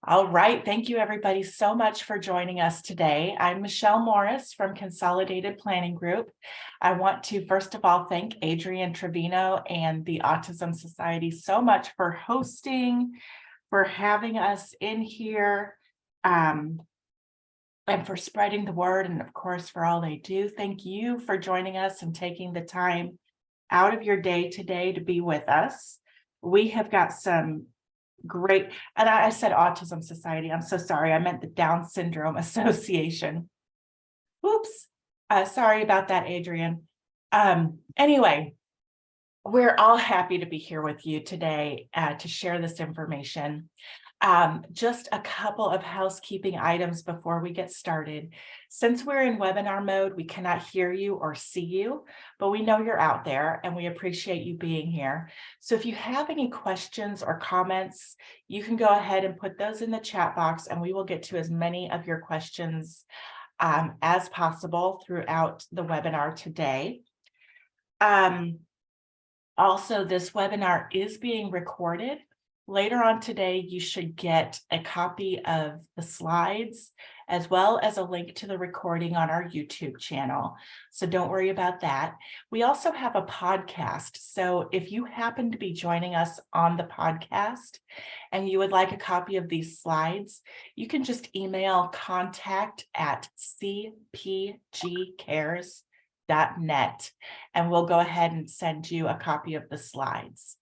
All right. Thank you, everybody, so much for joining us today. I'm Michelle Morris from Consolidated Planning Group. I want to, first of all, thank Adrian Trevino and the Autism Society so much for hosting, for having us in here, and for spreading the word, and of course, for all they do. Thank you for joining us and taking the time out of your day today to be with us. We have got some great, and I said Autism Society. I'm so sorry. I meant the Down Syndrome Association. Oops. Sorry about that, Adrian. Anyway, we're all happy to be here with you today to share this information. Just a couple of housekeeping items before we get started. Since we're in webinar mode, we cannot hear you or see you, but we know you're out there and we appreciate you being here. So if you have any questions or comments, you can go ahead and put those in the chat box and we will get to as many of your questions as possible throughout the webinar today. Also, this webinar is being recorded. Later on today, you should get a copy of the slides as well as a link to the recording on our YouTube channel. So don't worry about that. We also have a podcast. So if you happen to be joining us on the podcast and you would like a copy of these slides, you can just email contact@cpgcares.net and we'll go ahead and send you a copy of the slides.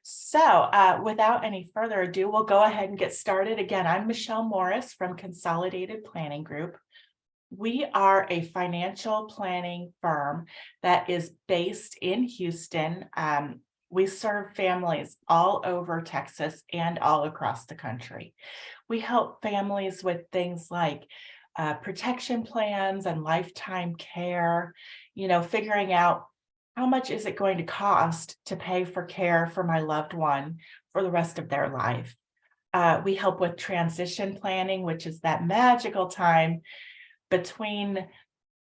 So without any further ado, we'll go ahead and get started. Again, I'm Michelle Morris from Consolidated Planning Group. We are a financial planning firm that is based in Houston. We serve families all over Texas and all across the country. We help families with things like protection plans and lifetime care, figuring out how much is it going to cost to pay for care for my loved one for the rest of their life. We help with transition planning, which is that magical time between,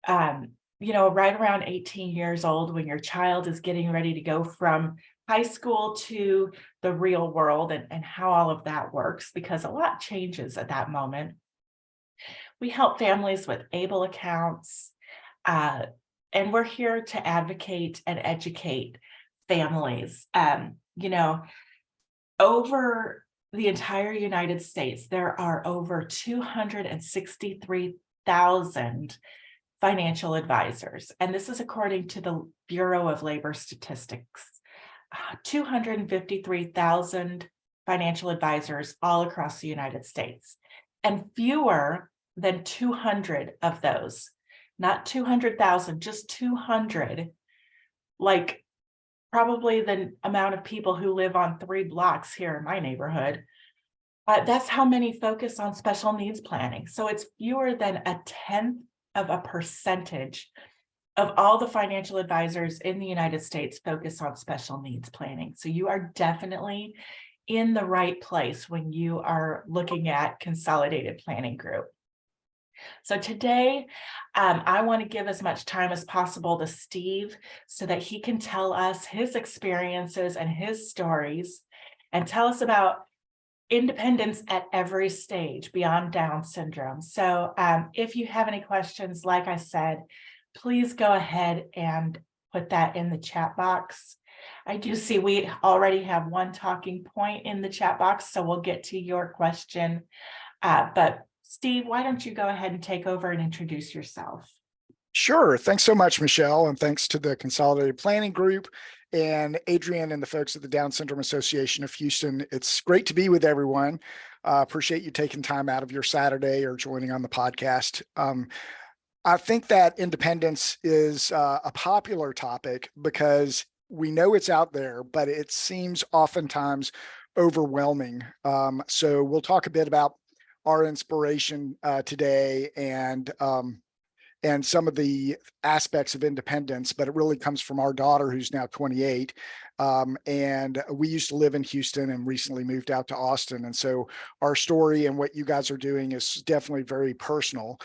right around 18 years old when your child is getting ready to go from high school to the real world and how all of that works, because a lot changes at that moment. We help families with ABLE accounts, and we're here to advocate and educate families. Over the entire United States, there are over 263,000 financial advisors. And this is according to the Bureau of Labor Statistics. 253,000 financial advisors all across the United States. And fewer than 200 of those, not 200,000, just 200, like probably the amount of people who live on 3 blocks here in my neighborhood. That's how many focus on special needs planning. So it's fewer than 0.1% of all the financial advisors in the United States focus on special needs planning. So you are definitely in the right place when you are looking at Consolidated Planning Group. So today, I want to give as much time as possible to Steve so that he can tell us his experiences and his stories and tell us about independence at every stage beyond Down syndrome. So if you have any questions, like I said, please go ahead and put that in the chat box. I do see we already have one talking point in the chat box, so we'll get to your question. But Steve, why don't you go ahead and take over and introduce yourself? Sure. Thanks so much, Michelle. And thanks to the Consolidated Planning Group and Adrian and the folks at the Down Syndrome Association of Houston. It's great to be with everyone. Appreciate you taking time out of your Saturday or joining on the podcast. I think that independence is a popular topic because we know it's out there, but it seems oftentimes overwhelming. So we'll talk a bit about our inspiration today and some of the aspects of independence, but it really comes from our daughter, who's now 28, And we used to live in Houston and recently moved out to Austin. And so our story and what you guys are doing is definitely very personal.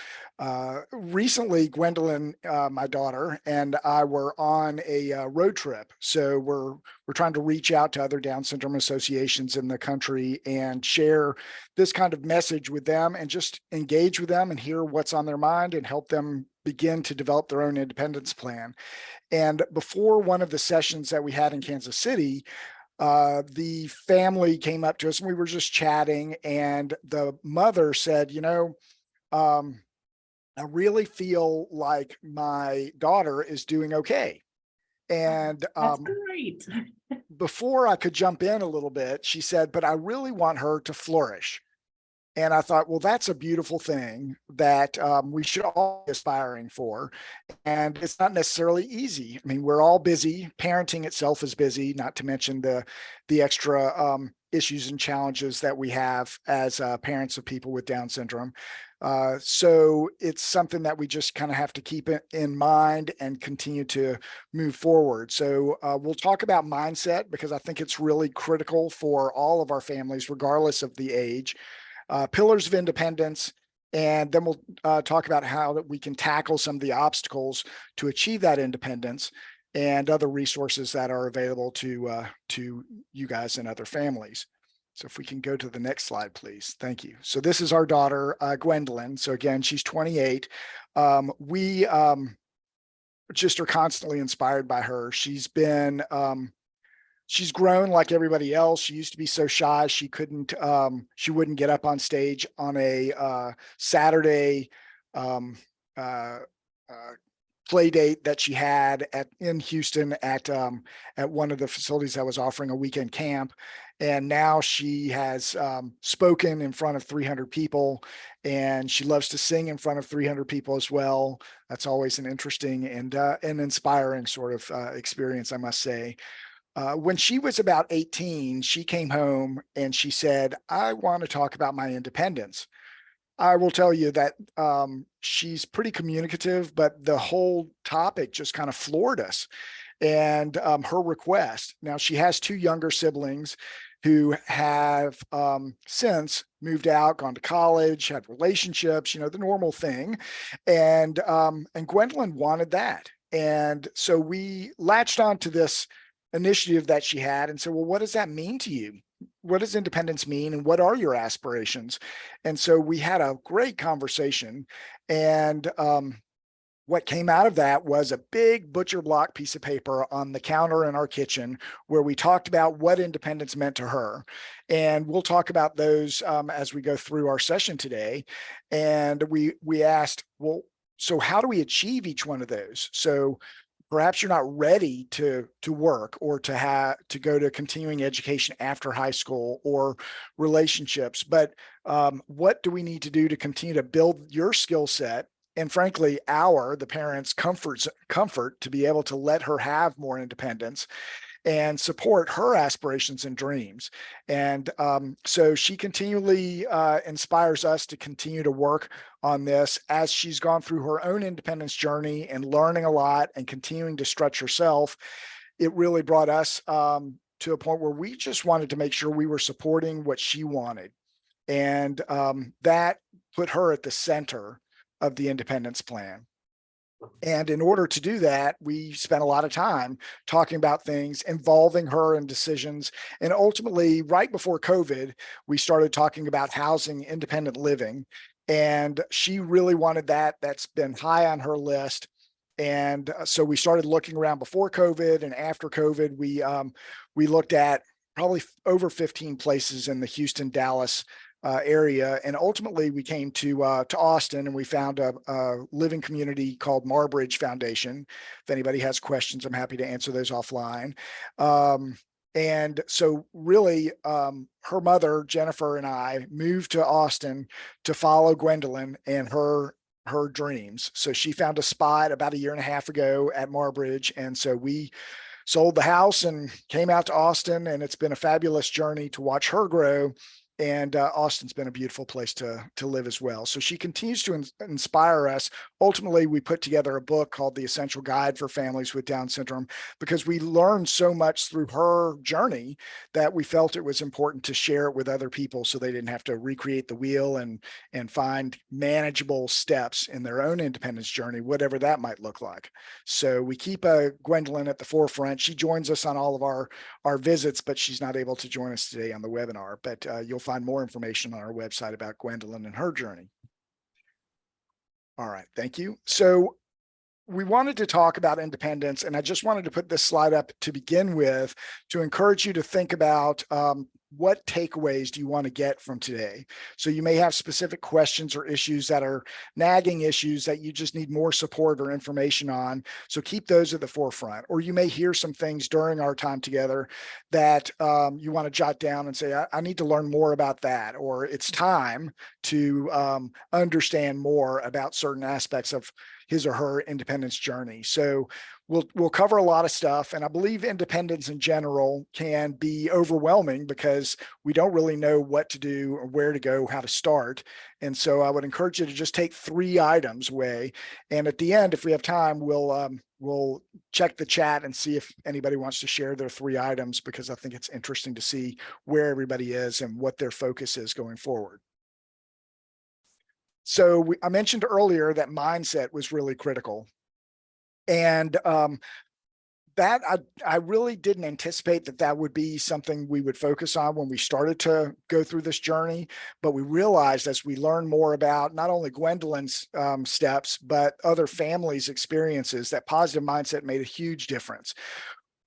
Recently, Gwendolyn, my daughter, and I were on a road trip. So we're trying to reach out to other Down syndrome associations in the country and share this kind of message with them and just engage with them and hear what's on their mind and help them begin to develop their own independence plan. And before one of the sessions that we had in Kansas City, the family came up to us and we were just chatting. And the mother said, I really feel like my daughter is doing okay. And That's great. before I could jump in a little bit, she said, but I really want her to flourish. And I thought, well, that's a beautiful thing that we should all be aspiring for. And it's not necessarily easy. I mean, we're all busy. Parenting itself is busy, not to mention the extra issues and challenges that we have as parents of people with Down syndrome. So it's something that we just kind of have to keep it in mind and continue to move forward. So we'll talk about mindset because I think it's really critical for all of our families, regardless of the age. Pillars of independence, and then we'll talk about how that we can tackle some of the obstacles to achieve that independence and other resources that are available to you guys and other families. So if we can go to the next slide, please. Thank you. So this is our daughter, Gwendolyn. So again, she's 28. We just are constantly inspired by her. She's grown like everybody else. She used to be so shy. She wouldn't get up on stage on a Saturday play date that she had in Houston at one of the facilities that was offering a weekend camp. And now she has spoken in front of 300 people, and she loves to sing in front of 300 people as well. That's always an interesting and an inspiring sort of experience, I must say. When she was about 18, she came home and she said, I want to talk about my independence. I will tell you that she's pretty communicative, but the whole topic just kind of floored us. And her request, now she has two younger siblings who have since moved out, gone to college, had relationships, the normal thing. And Gwendolyn wanted that. And so we latched onto this initiative that she had and said, well, what does that mean to you? What does independence mean? And what are your aspirations? And so we had a great conversation. And what came out of that was a big butcher block piece of paper on the counter in our kitchen where we talked about what independence meant to her. And we'll talk about those as we go through our session today. And we asked, well, so how do we achieve each one of those? So perhaps you're not ready to work or to go to continuing education after high school or relationships, but what do we need to do to continue to build your skill set? And frankly, the parents' comfort to be able to let her have more independence and support her aspirations and dreams. And so she continually inspires us to continue to work on this as she's gone through her own independence journey and learning a lot and continuing to stretch herself. It really brought us to a point where we just wanted to make sure we were supporting what she wanted. And that put her at the center of the independence plan. And in order to do that, we spent a lot of time talking about things involving her in decisions. And ultimately, right before COVID, we started talking about housing, independent living. And she really wanted that. That's been high on her list. And so we started looking around before COVID and after COVID. We looked at probably over 15 places in the Houston, Dallas area. And ultimately we came to Austin, and we found a living community called Marbridge Foundation. If anybody has questions, I'm happy to answer those offline. And so really her mother, Jennifer, and I moved to Austin to follow Gwendolyn and her dreams. So she found a spot about a year and a half ago at Marbridge. And so we sold the house and came out to Austin, and it's been a fabulous journey to watch her grow And Austin's been a beautiful place to live as well. So she continues to inspire us. Ultimately, we put together a book called The Essential Guide for Families with Down Syndrome because we learned so much through her journey that we felt it was important to share it with other people so they didn't have to recreate the wheel and find manageable steps in their own independence journey, whatever that might look like. So we keep Gwendolyn at the forefront. She joins us on all of our visits, but she's not able to join us today on the webinar. But you'll find more information on our website about Gwendolyn and her journey. All right, thank you. So we wanted to talk about independence, and I just wanted to put this slide up to begin with to encourage you to think about what takeaways do you want to get from today. So you may have specific questions or issues that are nagging issues that you just need more support or information on. So keep those at the forefront. Or you may hear some things during our time together that you want to jot down and say, I need to learn more about that, or it's time to understand more about certain aspects of his or her independence journey. So we'll cover a lot of stuff. And I believe independence in general can be overwhelming because we don't really know what to do or where to go, how to start. And so I would encourage you to just take 3 items away. And at the end, if we have time, we'll check the chat and see if anybody wants to share their 3 items, because I think it's interesting to see where everybody is and what their focus is going forward. So I mentioned earlier that mindset was really critical. And that I really didn't anticipate that would be something we would focus on when we started to go through this journey. But we realized as we learned more about not only Gwendolyn's steps, but other families' experiences, that positive mindset made a huge difference.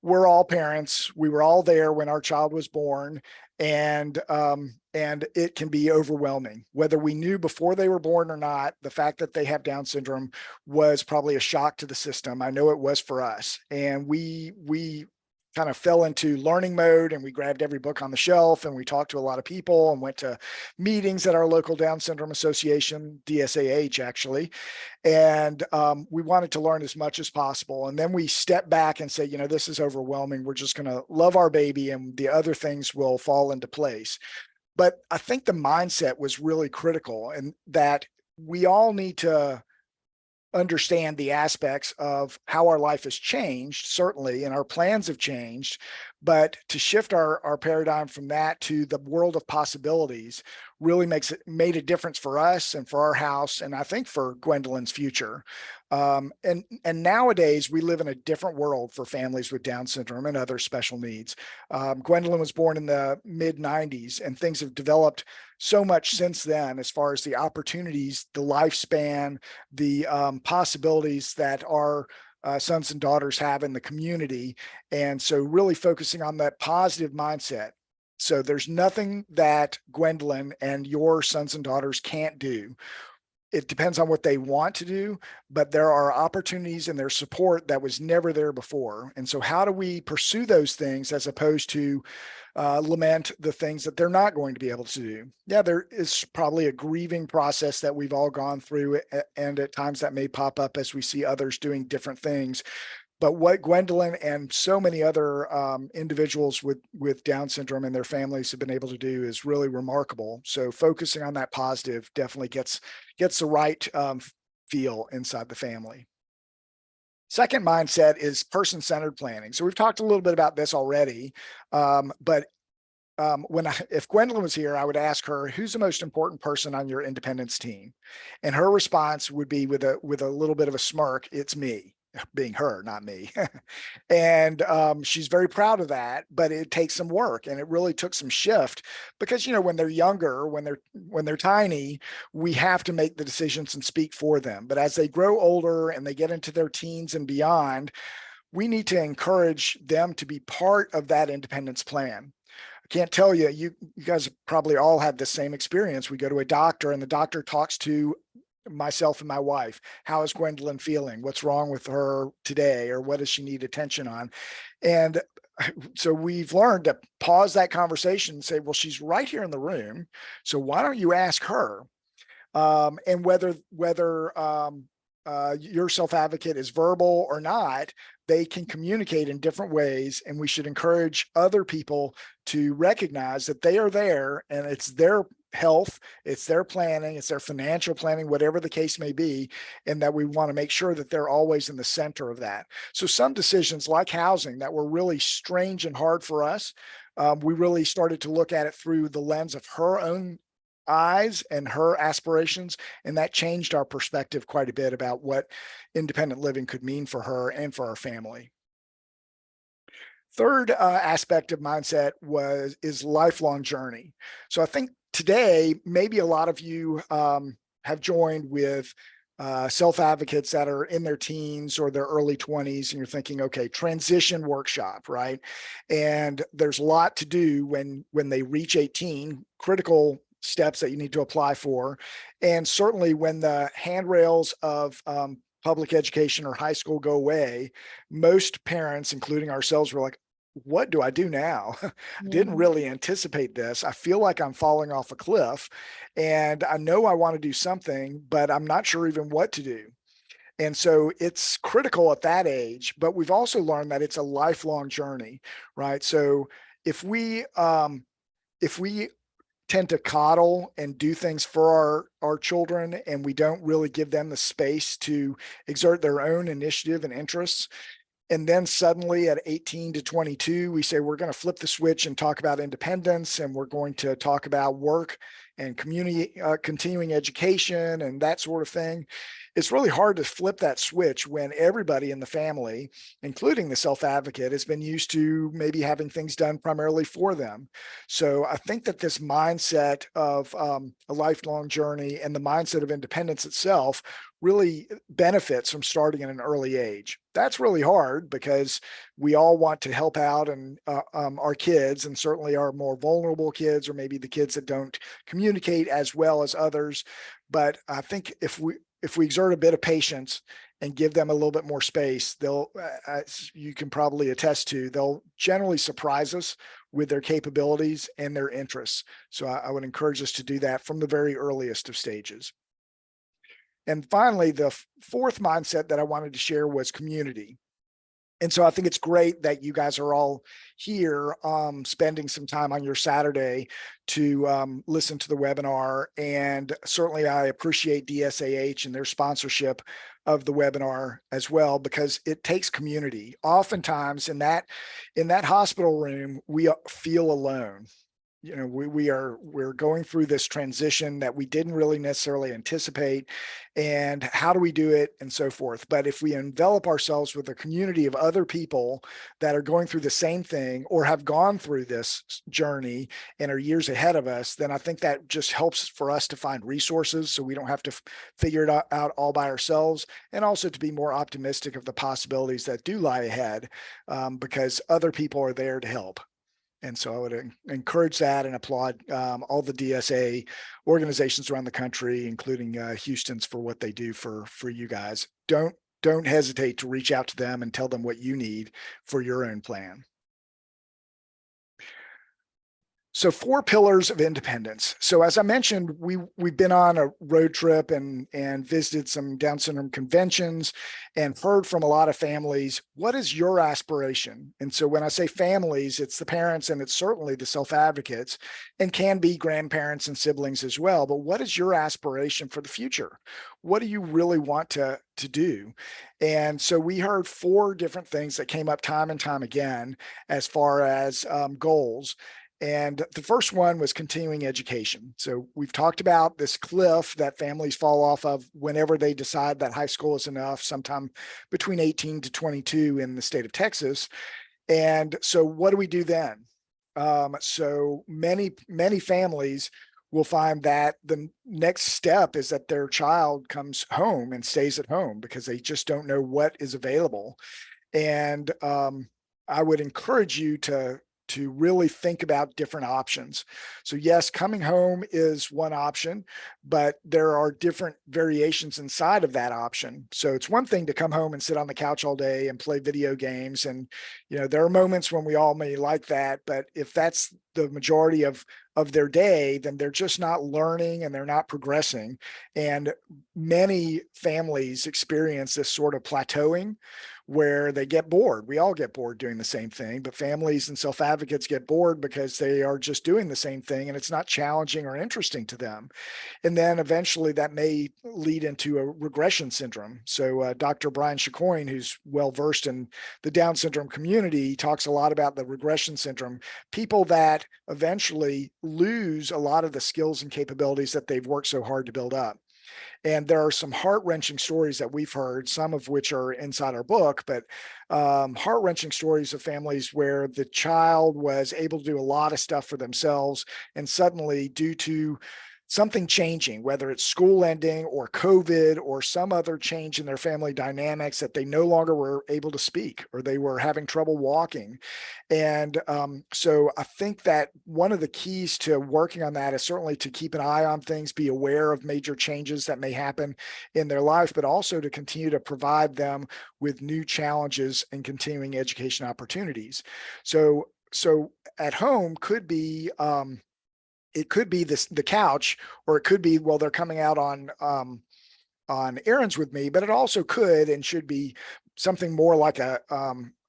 We're all parents. We were all there when our child was born, and it can be overwhelming. Whether we knew before they were born or not, the fact that they have Down syndrome was probably a shock to the system. I know it was for us, and we kind of fell into learning mode, and we grabbed every book on the shelf, and we talked to a lot of people and went to meetings at our local Down Syndrome Association, DSAH actually. And we wanted to learn as much as possible. And then we stepped back and say, this is overwhelming. We're just going to love our baby, and the other things will fall into place. But I think the mindset was really critical, and that we all need to understand the aspects of how our life has changed, certainly, and our plans have changed, but to shift our paradigm from that to the world of possibilities really made a difference for us and for our house, and I think for Gwendolyn's future. And nowadays we live in a different world for families with Down syndrome and other special needs. Gwendolyn was born in the mid-90s, and things have developed so much since then as far as the opportunities, the lifespan, the possibilities that our sons and daughters have in the community. And so really focusing on that positive mindset. So there's nothing that Gwendolyn and your sons and daughters can't do. It depends on what they want to do, but there are opportunities and there's support that was never there before. And so how do we pursue those things as opposed to lament the things that they're not going to be able to do? Yeah, there is probably a grieving process that we've all gone through, and at times that may pop up as we see others doing different things. But what Gwendolyn and so many other individuals with Down syndrome and their families have been able to do is really remarkable. So focusing on that positive definitely gets the right feel inside the family. Second mindset is person-centered planning. So we've talked a little bit about this already, but if Gwendolyn was here, I would ask her, who's the most important person on your independence team? And her response would be with a little bit of a smirk, it's me. Being her, not me. And she's very proud of that, but it takes some work, and it really took some shift because, when they're younger, when they're tiny, we have to make the decisions and speak for them. But as they grow older and they get into their teens and beyond, we need to encourage them to be part of that independence plan. I can't tell you, you guys probably all had the same experience. We go to a doctor and the doctor talks to myself and my wife. How is Gwendolyn feeling? What's wrong with her today? Or what does she need attention on? And so we've learned to pause that conversation and say, well, she's right here in the room. So why don't you ask her? And whether your self-advocate is verbal or not, they can communicate in different ways, and we should encourage other people to recognize that they are there and it's their health, it's their planning, it's their financial planning, whatever the case may be, and that we want to make sure that they're always in the center of that. So some decisions like housing that were really strange and hard for us, we really started to look at it through the lens of her own eyes and her aspirations, and that changed our perspective quite a bit about what independent living could mean for her and for our family. Third aspect of mindset is lifelong journey. So I think today maybe a lot of you have joined with self-advocates that are in their teens or their early 20s, and you're thinking, okay, transition workshop, right? And there's a lot to do when they reach 18, critical steps that you need to apply for. And certainly when the handrails of public education or high school go away, most parents, including ourselves, were like, what do I do now? I didn't really anticipate this. I feel like I'm falling off a cliff, and I know I want to do something, but I'm not sure even what to do. And so it's critical at that age, but we've also learned that it's a lifelong journey, right? So if we tend to coddle and do things for our children, and we don't really give them the space to exert their own initiative and interests, and then suddenly at 18 to 22, we say, we're going to flip the switch and talk about independence, and we're going to talk about work and community, continuing education and that sort of thing. It's really hard to flip that switch when everybody in the family, including the self-advocate, has been used to maybe having things done primarily for them. So I think that this mindset of a lifelong journey and the mindset of independence itself really benefits from starting at an early age. That's really hard because we all want to help out and our kids, and certainly our more vulnerable kids, or maybe the kids that don't communicate as well as others. But I think if we exert a bit of patience and give them a little bit more space, they'll, as you can probably attest to, they'll generally surprise us with their capabilities and their interests. So I would encourage us to do that from the very earliest of stages. And finally, the fourth mindset that I wanted to share was community. And so I think it's great that you guys are all here spending some time on your Saturday to listen to the webinar. And certainly I appreciate DSAH and their sponsorship of the webinar as well, because it takes community. Oftentimes in that hospital room, we feel alone. You know, we're going through this transition that we didn't really necessarily anticipate, and how do we do it, and so forth. But if we envelop ourselves with a community of other people that are going through the same thing or have gone through this journey and are years ahead of us, then I think that just helps for us to find resources so we don't have to figure it out all by ourselves, and also to be more optimistic of the possibilities that do lie ahead, because other people are there to help. And so I would encourage that and applaud all the DSA organizations around the country, including Houston's, for what they do for you guys. Don't hesitate to reach out to them and tell them what you need for your own plan. So 4 pillars of independence. So as I mentioned, we've been on a road trip and visited some Down syndrome conventions and heard from a lot of families. What is your aspiration? And so when I say families, it's the parents, and it's certainly the self-advocates, and can be grandparents and siblings as well. But what is your aspiration for the future? What do you really want to do? And so we heard 4 different things that came up time and time again as far as goals. And the first one was continuing education. So we've talked about this cliff that families fall off of whenever they decide that high school is enough, sometime between 18 to 22 in the state of Texas. And so what do we do then? So many families will find that the next step is that their child comes home and stays at home because they just don't know what is available. And I would encourage you to really think about different options. So yes, coming home is one option, but there are different variations inside of that option. So it's one thing to come home and sit on the couch all day and play video games. And, you know, there are moments when we all may like that, but if that's the majority of their day, then they're just not learning and they're not progressing. And many families experience this sort of plateauing where they get bored. We all get bored doing the same thing, but families and self-advocates get bored because they are just doing the same thing and it's not challenging or interesting to them. And then eventually that may lead into a regression syndrome. So Dr. Brian Chicoine, who's well-versed in the Down syndrome community, talks a lot about the regression syndrome, people that eventually lose a lot of the skills and capabilities that they've worked so hard to build up. And there are some heart-wrenching stories that we've heard, some of which are inside our book, but heart-wrenching stories of families where the child was able to do a lot of stuff for themselves, and suddenly, due to something changing, whether it's school ending or COVID or some other change in their family dynamics, that they no longer were able to speak or they were having trouble walking. And so I think that one of the keys to working on that is certainly to keep an eye on things, be aware of major changes that may happen in their life, but also to continue to provide them with new challenges and continuing education opportunities. So at home could be it could be the couch, or it could be, well, they're coming out on errands with me, but it also could and should be something more like a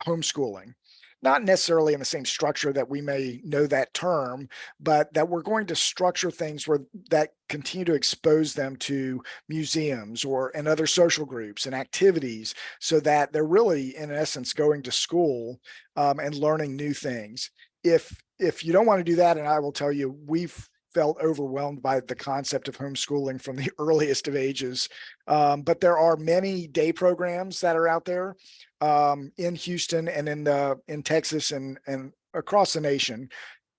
homeschooling. Not necessarily in the same structure that we may know that term, but that we're going to structure things where that continue to expose them to museums or and other social groups and activities, so that they're really, in essence, going to school and learning new things. If you don't want to do that, and I will tell you, we've felt overwhelmed by the concept of homeschooling from the earliest of ages. But there are many day programs that are out there in Houston and in Texas and across the nation.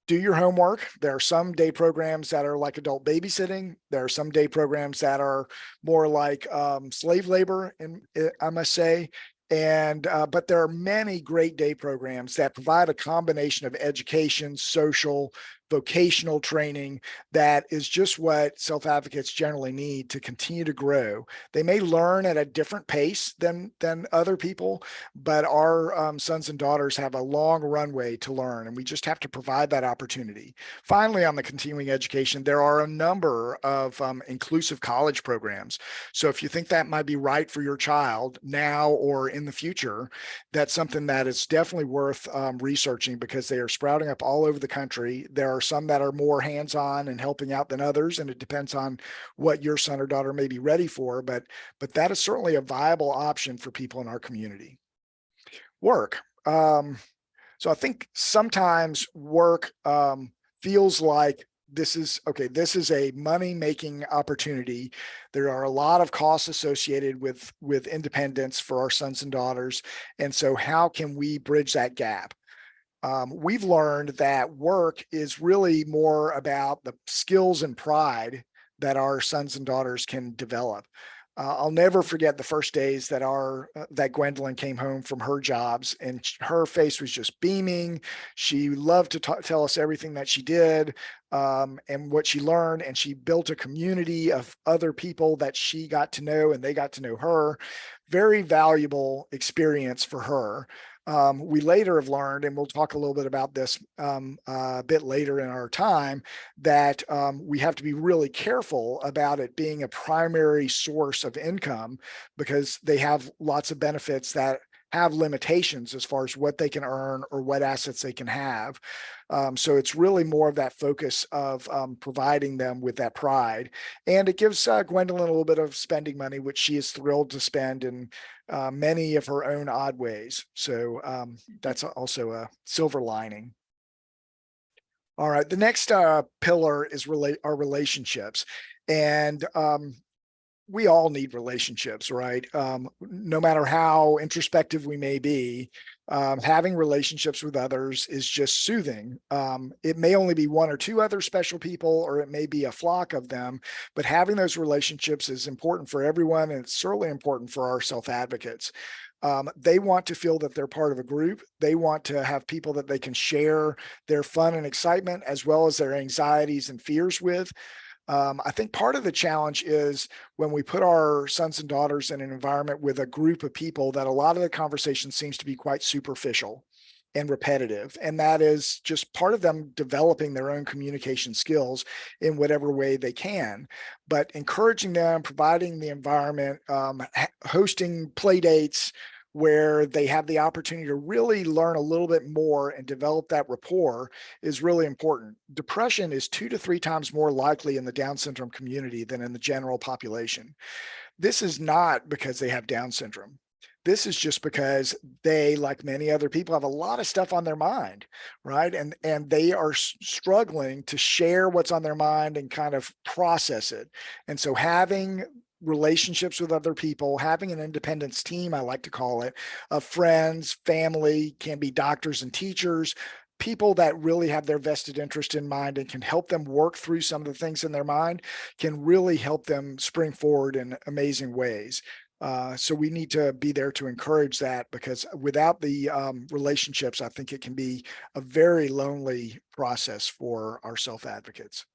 Do your homework. There are some day programs that are like adult babysitting. There are some day programs that are more like slave labor, and I must say. And but there are many great day programs that provide a combination of education, social, vocational training that is just what self-advocates generally need to continue to grow. They may learn at a different pace than other people, but our sons and daughters have a long runway to learn, and we just have to provide that opportunity. Finally, on the continuing education, there are a number of inclusive college programs. So if you think that might be right for your child now or in the future, that's something that is definitely worth researching, because they are sprouting up all over the country. There are some that are more hands-on and helping out than others, and it depends on what your son or daughter may be ready for, but that is certainly a viable option for people in our community. Work. So I think sometimes work feels like this is a money-making opportunity. There are a lot of costs associated with independence for our sons and daughters, and so how can we bridge that gap? We've learned that work is really more about the skills and pride that our sons and daughters can develop. I'll never forget the first days that that Gwendolyn came home from her jobs, and her face was just beaming. She loved to tell us everything that she did and what she learned, and she built a community of other people that she got to know, and they got to know her. Very valuable experience for her. We later have learned, and we'll talk a little bit about this a bit later in our time, that we have to be really careful about it being a primary source of income, because they have lots of benefits that have limitations as far as what they can earn or what assets they can have. So it's really more of that focus of providing them with that pride. And it gives Gwendolyn a little bit of spending money, which she is thrilled to spend in many of her own odd ways. So that's also a silver lining. All right, the next pillar is our relationships. And we all need relationships, right? No matter how introspective we may be, having relationships with others is just soothing. It may only be one or two other special people, or it may be a flock of them, but having those relationships is important for everyone, and it's certainly important for our self-advocates. They want to feel that they're part of a group. They want to have people that they can share their fun and excitement, as well as their anxieties and fears with. I think part of the challenge is when we put our sons and daughters in an environment with a group of people, that a lot of the conversation seems to be quite superficial and repetitive. And that is just part of them developing their own communication skills in whatever way they can. But encouraging them, providing the environment, hosting play dates, where they have the opportunity to really learn a little bit more and develop that rapport is really important. Depression is 2 to 3 times more likely in the Down syndrome community than in the general population. This is not because they have Down syndrome. This is just because they, like many other people, have a lot of stuff on their mind, right? And they are struggling to share what's on their mind and kind of process it. And so having relationships with other people, having an independence team, I like to call it, of friends, family, can be doctors and teachers, people that really have their vested interest in mind and can help them work through some of the things in their mind, can really help them spring forward in amazing ways. So we need to be there to encourage that, because without the relationships, I think it can be a very lonely process for our self-advocates.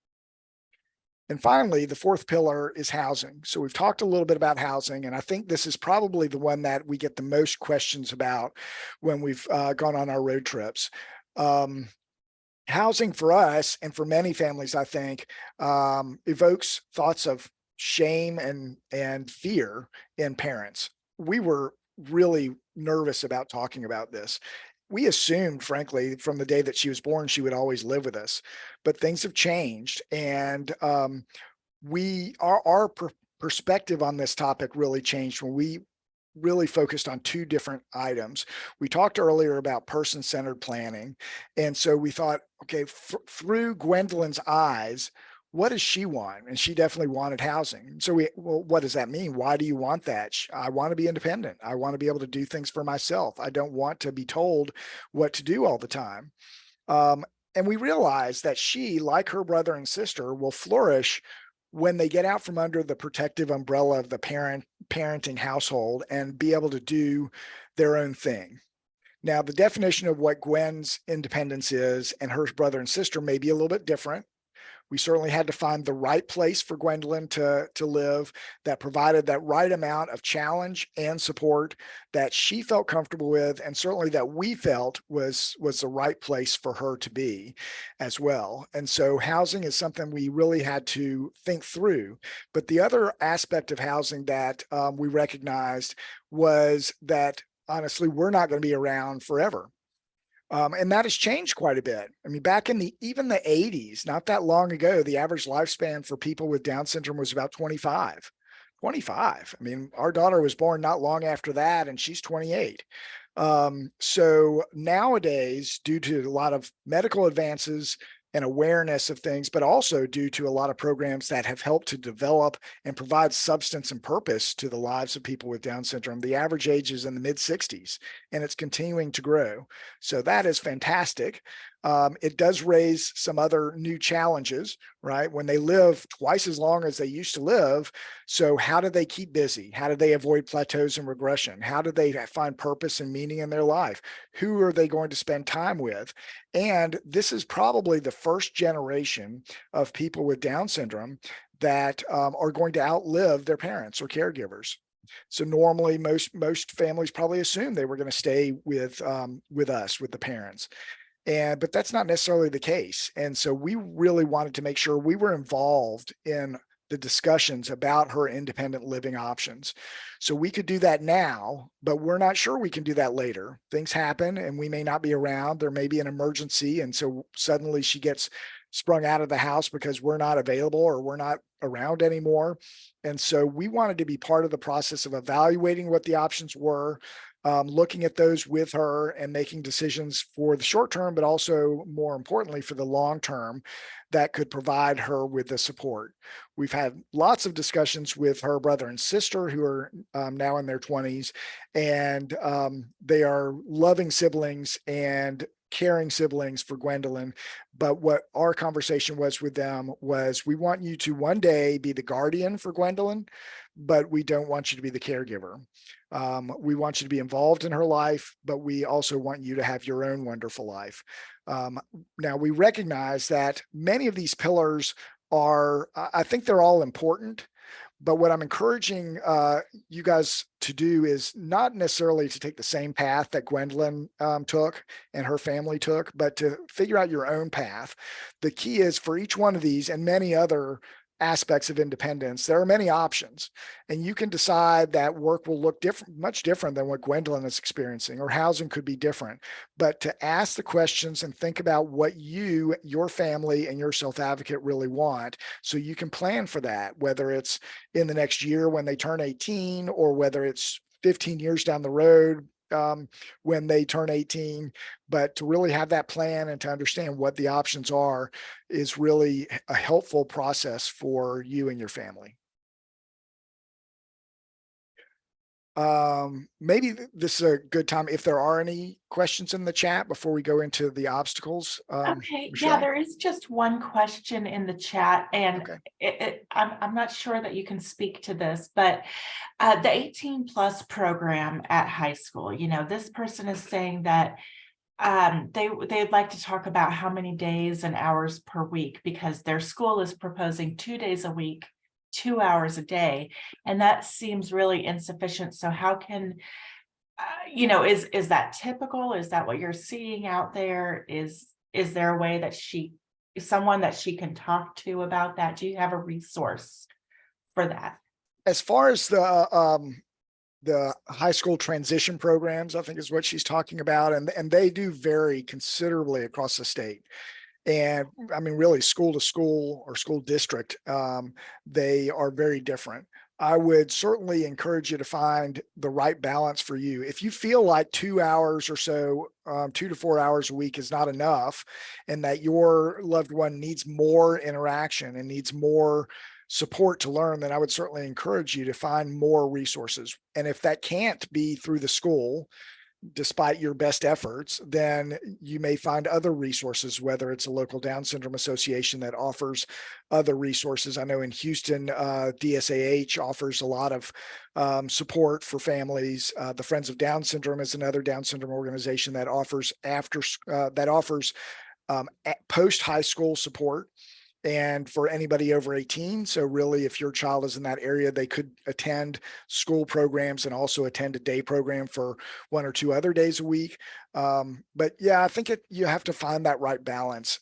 And finally, the fourth pillar is housing. So we've talked a little bit about housing, and I think this is probably the one that we get the most questions about when we've gone on our road trips. Housing for us and for many families, I think, evokes thoughts of shame and fear in parents. We were really nervous about talking about this. We assumed, frankly, from the day that she was born, she would always live with us, but things have changed, and our perspective on this topic really changed when we really focused on two different items. We talked earlier about person-centered planning. And so we thought, okay, through Gwendolyn's eyes, what does she want? And she definitely wanted housing. So well, what does that mean? Why do you want that? I want to be independent. I want to be able to do things for myself. I don't want to be told what to do all the time. And we realized that she, like her brother and sister, will flourish when they get out from under the protective umbrella of the parenting household and be able to do their own thing. Now, the definition of what Gwen's independence is and her brother and sister may be a little bit different. We certainly had to find the right place for Gwendolyn to live that provided that right amount of challenge and support that she felt comfortable with, and certainly that we felt was the right place for her to be as well. And so housing is something we really had to think through. But the other aspect of housing that we recognized was that, honestly, we're not going to be around forever. And that has changed quite a bit. I mean, back in even the 80s, not that long ago, the average lifespan for people with Down syndrome was about 25. 25. I mean, our daughter was born not long after that, and she's 28. So nowadays, due to a lot of medical advances and awareness of things, but also due to a lot of programs that have helped to develop and provide substance and purpose to the lives of people with Down syndrome, the average age is in the mid 60s, and it's continuing to grow. So that is fantastic. It does raise some other new challenges, right? When they live twice as long as they used to live. So how do they keep busy? How do they avoid plateaus and regression? How do they find purpose and meaning in their life? Who are they going to spend time with? And this is probably the first generation of people with Down syndrome that are going to outlive their parents or caregivers. So normally most families probably assume they were going to stay with us, with the parents. But that's not necessarily the case. And so we really wanted to make sure we were involved in the discussions about her independent living options. So we could do that now, but we're not sure we can do that later. Things happen and we may not be around. There may be an emergency. And so suddenly she gets sprung out of the house because we're not available or we're not around anymore. And so we wanted to be part of the process of evaluating what the options were, looking at those with her and making decisions for the short term, but also more importantly for the long term that could provide her with the support. We've had lots of discussions with her brother and sister who are now in their 20s, and they are loving siblings and caring siblings for Gwendolyn. But what our conversation was with them was, we want you to one day be the guardian for Gwendolyn, but we don't want you to be the caregiver. We want you to be involved in her life, but we also want you to have your own wonderful life. Now, we recognize that many of these pillars I think they're all important, but what I'm encouraging you guys to do is not necessarily to take the same path that Gwendolyn took and her family took, but to figure out your own path. The key is for each one of these and many other aspects of independence, there are many options, and you can decide that work will look different, much different than what Gwendolyn is experiencing, or housing could be different. But to ask the questions and think about what you, your family, and your self-advocate really want, so you can plan for that, whether it's in the next year when they turn 18, or whether it's 15 years down the road when they turn 18. But to really have that plan and to understand what the options are is really a helpful process for you and your family. Maybe this is a good time if there are any questions in the chat before we go into the obstacles. Okay, yeah, Michelle? there is just one question in the chat, and Okay. I'm not sure that you can speak to this, but the 18 plus program at high school, this person is saying that they'd like to talk about how many days and hours per week, because their school is proposing 2 days a week, 2 hours a day, and that seems really insufficient. So how can is that typical? Is that what you're seeing out there? Is there a way that someone that she can talk to about that? Do you have a resource for that? As far as the high school transition programs, I think is what she's talking about, and they do vary considerably across the state. And I mean, really, school to school or school district, they are very different. I would certainly encourage you to find the right balance for you. If you feel like 2 hours or so, 2 to 4 hours a week is not enough, and that your loved one needs more interaction and needs more support to learn, then I would certainly encourage you to find more resources. And if that can't be through the school, despite your best efforts, then you may find other resources, whether it's a local Down syndrome association that offers other resources. I know in Houston, DSAH offers a lot of support for families. The Friends of Down Syndrome is another Down syndrome organization that offers post high school support and for anybody over 18. So really, if your child is in that area, they could attend school programs and also attend a day program for 1 or 2 other days a week. But yeah, I think you have to find that right balance.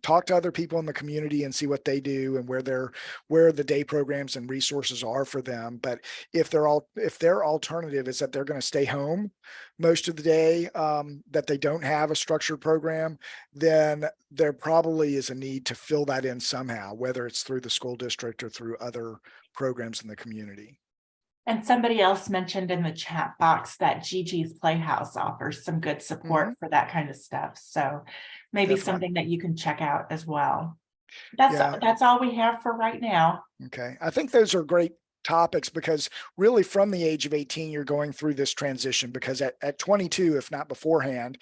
Talk to other people in the community and see what they do and where the day programs and resources are for them. But if their alternative is that they're going to stay home most of the day, that they don't have a structured program, then there probably is a need to fill that in somehow, whether it's through the school district or through other programs in the community. And somebody else mentioned in the chat box that Gigi's Playhouse offers some good support for that kind of stuff. So maybe Definitely. something that you can check out as well. Yeah. That's all we have for right now. Okay. I think those are great topics because really from the age of 18, you're going through this transition, because at 22, if not beforehand,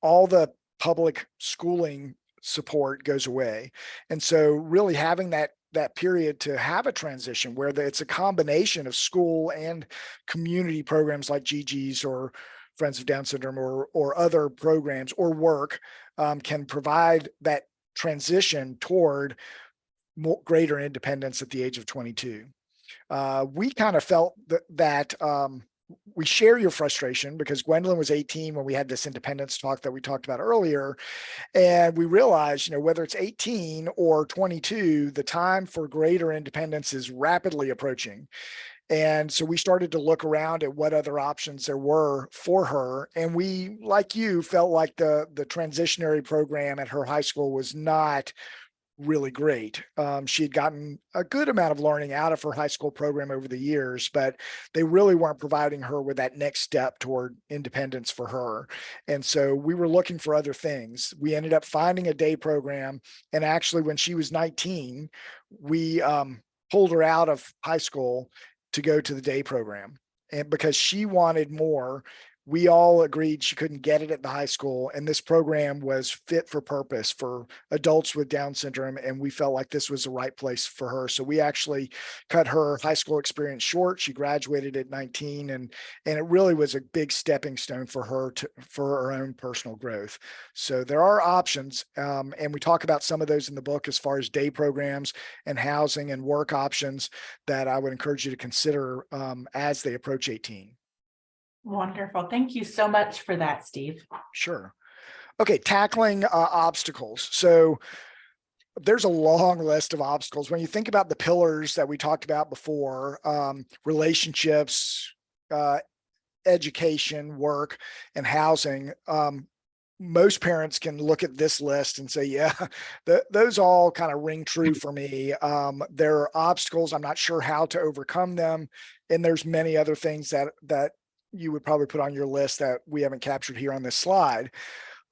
all the public schooling support goes away. And so really having that period to have a transition where it's a combination of school and community programs like Gigi's or Friends of Down Syndrome or other programs or work can provide that transition toward greater independence at the age of 22. We kind of felt that we share your frustration, because Gwendolyn was 18 when we had this independence talk that we talked about earlier. And we realized, whether it's 18 or 22, the time for greater independence is rapidly approaching. And so we started to look around at what other options there were for her. And we, like you, felt like the transitionary program at her high school was not really great. She had gotten a good amount of learning out of her high school program over the years, but they really weren't providing her with that next step toward independence for her. And so we were looking for other things. We ended up finding a day program. And actually, when she was 19, we pulled her out of high school to go to the day program. And because she wanted more, we all agreed she couldn't get it at the high school. And this program was fit for purpose for adults with Down syndrome. And we felt like this was the right place for her. So we actually cut her high school experience short. She graduated at 19, and it really was a big stepping stone for her for her own personal growth. So there are options. And we talk about some of those in the book as far as day programs and housing and work options that I would encourage you to consider as they approach 18. Wonderful. Thank you so much for that, Steve. Sure. Okay, tackling obstacles. So there's a long list of obstacles. When you think about the pillars that we talked about before, relationships, uh, education, work, and housing, most parents can look at this list and say, yeah, those all kind of ring true for me. There are obstacles. I'm not sure how to overcome them. And there's many other things that you would probably put on your list that we haven't captured here on this slide.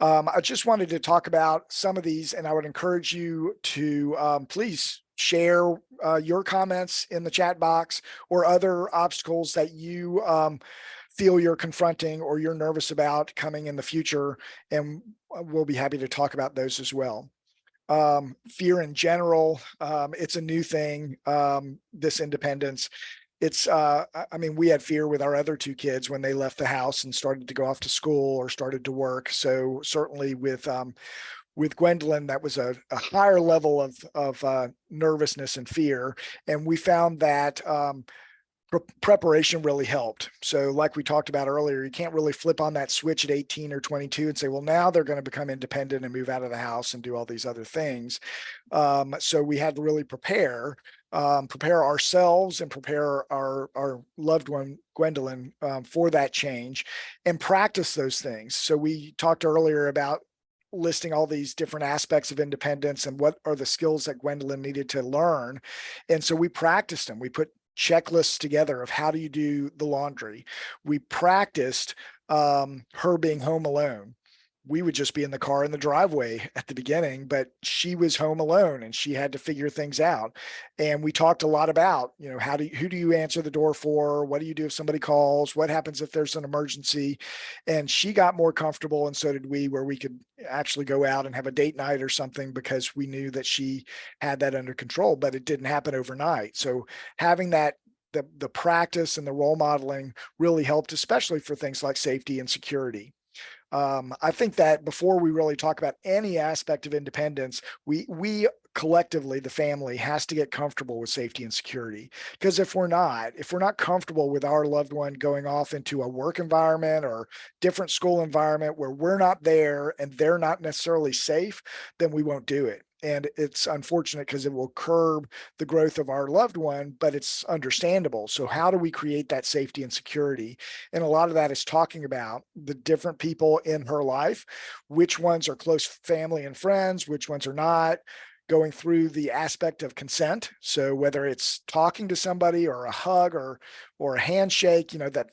I just wanted to talk about some of these, and I would encourage you to please share your comments in the chat box or other obstacles that you feel you're confronting or you're nervous about coming in the future, and we'll be happy to talk about those as well. Fear in general, it's a new thing, this independence. I mean, we had fear with our other two kids when they left the house and started to go off to school or started to work. So certainly with Gwendolyn, that was a higher level of nervousness and fear. And we found that preparation really helped. So like we talked about earlier, you can't really flip on that switch at 18 or 22 and say, well, now they're going to become independent and move out of the house and do all these other things. So we had to really prepare ourselves and prepare our loved one, Gwendolyn, for that change and practice those things. So we talked earlier about listing all these different aspects of independence and what are the skills that Gwendolyn needed to learn. And so we practiced them. We put checklists together of how do you do the laundry. We practiced her being home alone. We would just be in the car in the driveway at the beginning, but she was home alone and she had to figure things out. And we talked a lot about, you know, who do you answer the door for? What do you do if somebody calls? What happens if there's an emergency? And she got more comfortable, and so did we, where we could actually go out and have a date night or something because we knew that she had that under control, but it didn't happen overnight. So having that, the practice and the role modeling really helped, especially for things like safety and security. I think that before we really talk about any aspect of independence, we collectively, the family, has to get comfortable with safety and security. Because if we're not comfortable with our loved one going off into a work environment or different school environment where we're not there and they're not necessarily safe, then we won't do it. And it's unfortunate because it will curb the growth of our loved one, but it's understandable. So how do we create that safety and security? And a lot of that is talking about the different people in her life, which ones are close family and friends, which ones are not, going through the aspect of consent. So whether it's talking to somebody or a hug or a handshake, you know, that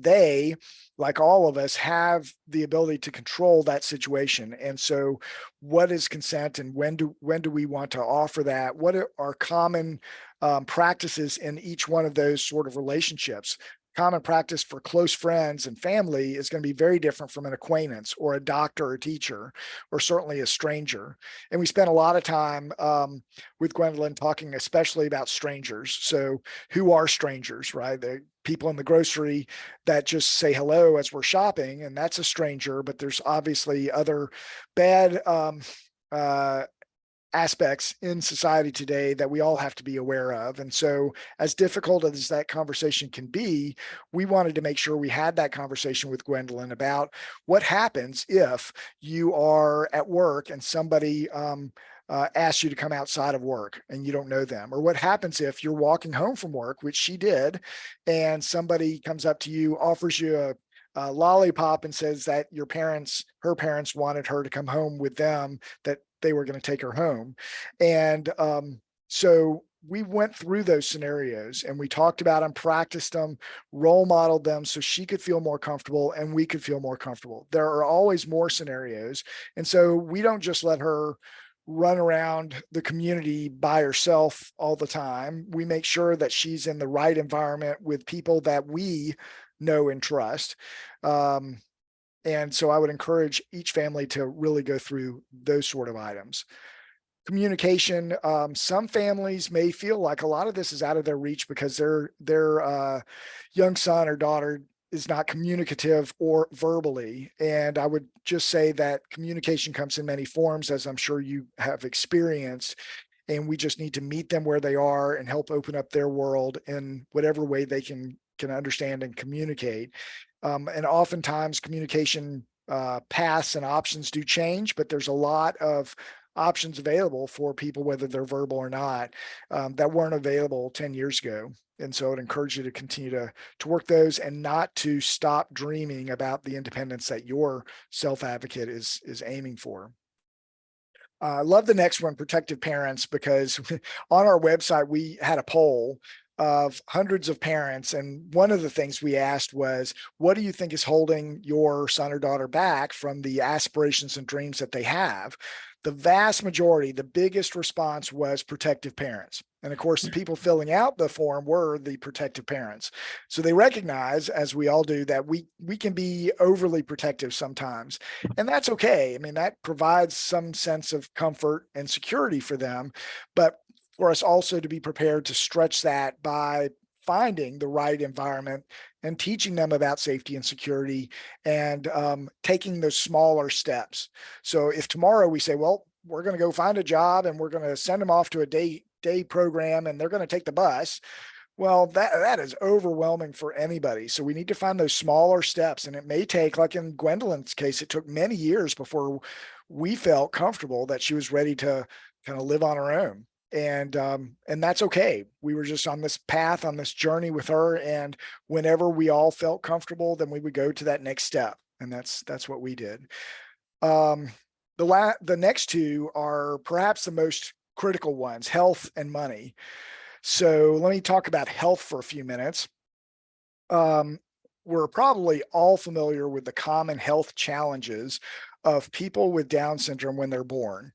they, like all of us, have the ability to control that situation. And so what is consent, and when do we want to offer that? What are common practices in each one of those sort of relationships? Common practice for close friends and family is going to be very different from an acquaintance or a doctor or teacher, or certainly a stranger. And we spent a lot of time with Gwendolyn talking especially about strangers. So who are strangers, right? The people in the grocery that just say hello as we're shopping, and that's a stranger, but there's obviously other bad aspects in society today that we all have to be aware of. And so as difficult as that conversation can be, we wanted to make sure we had that conversation with Gwendolyn about what happens if you are at work and somebody asks you to come outside of work and you don't know them, or what happens if you're walking home from work, which she did, and somebody comes up to you, offers you a lollipop and says that her parents wanted her to come home with them, that they were going to take her home. And so we went through those scenarios and we talked about them, practiced them, role modeled them so she could feel more comfortable and we could feel more comfortable. There are always more scenarios. And so we don't just let her run around the community by herself all the time. We make sure that she's in the right environment with people that we know and trust. And so I would encourage each family to really go through those sort of items. Communication. Some families may feel like a lot of this is out of their reach because their young son or daughter is not communicative or verbally. And I would just say that communication comes in many forms, as I'm sure you have experienced. And we just need to meet them where they are and help open up their world in whatever way they can understand and communicate. And oftentimes communication paths and options do change, but there's a lot of options available for people, whether they're verbal or not, that weren't available 10 years ago. And so I'd encourage you to continue to work those and not to stop dreaming about the independence that your self-advocate is aiming for. I love the next one, protective parents, because on our website, we had a poll of hundreds of parents. And one of the things we asked was, what do you think is holding your son or daughter back from the aspirations and dreams that they have? The vast majority, the biggest response was protective parents. And of course, the people filling out the form were the protective parents. So they recognize, as we all do, that we can be overly protective sometimes. And that's okay. I mean, that provides some sense of comfort and security for them. But for us also to be prepared to stretch that by finding the right environment and teaching them about safety and security, and taking those smaller steps. So if tomorrow we say, well, we're going to go find a job and we're going to send them off to a day program and they're going to take the bus, well, that is overwhelming for anybody. So we need to find those smaller steps. And it may take, like in Gwendolyn's case, it took many years before we felt comfortable that she was ready to kind of live on her own. And that's okay. We were just on this path, on this journey with her. And whenever we all felt comfortable, then we would go to that next step. And that's what we did. The next two are perhaps the most critical ones, health and money. So let me talk about health for a few minutes. We're probably all familiar with the common health challenges of people with Down syndrome when they're born.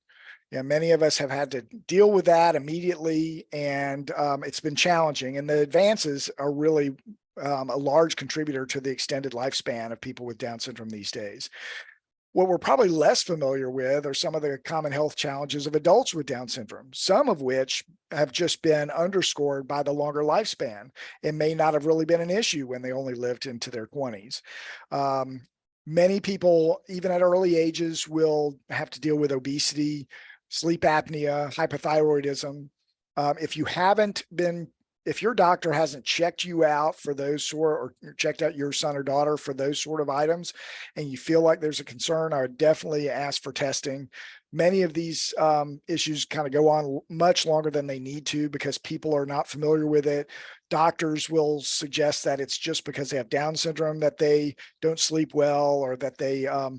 Yeah, many of us have had to deal with that immediately, and it's been challenging. And the advances are really a large contributor to the extended lifespan of people with Down syndrome these days. What we're probably less familiar with are some of the common health challenges of adults with Down syndrome, some of which have just been underscored by the longer lifespan. It may not have really been an issue when they only lived into their 20s. Many people, even at early ages, will have to deal with obesity, sleep apnea, hypothyroidism. If your doctor hasn't checked you out for those or checked out your son or daughter for those sort of items, and you feel like there's a concern, I would definitely ask for testing. Many of these issues kind of go on much longer than they need to because people are not familiar with it. Doctors will suggest that it's just because they have Down syndrome that they don't sleep well, or that they are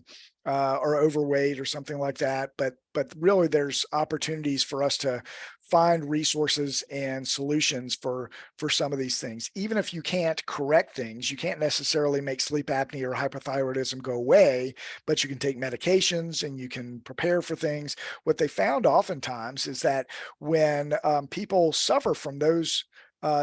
overweight or something like that. But really, there's opportunities for us to find resources and solutions for some of these things. Even if you can't correct things, you can't necessarily make sleep apnea or hypothyroidism go away, but you can take medications and you can prepare for things. What they found oftentimes is that when people suffer from those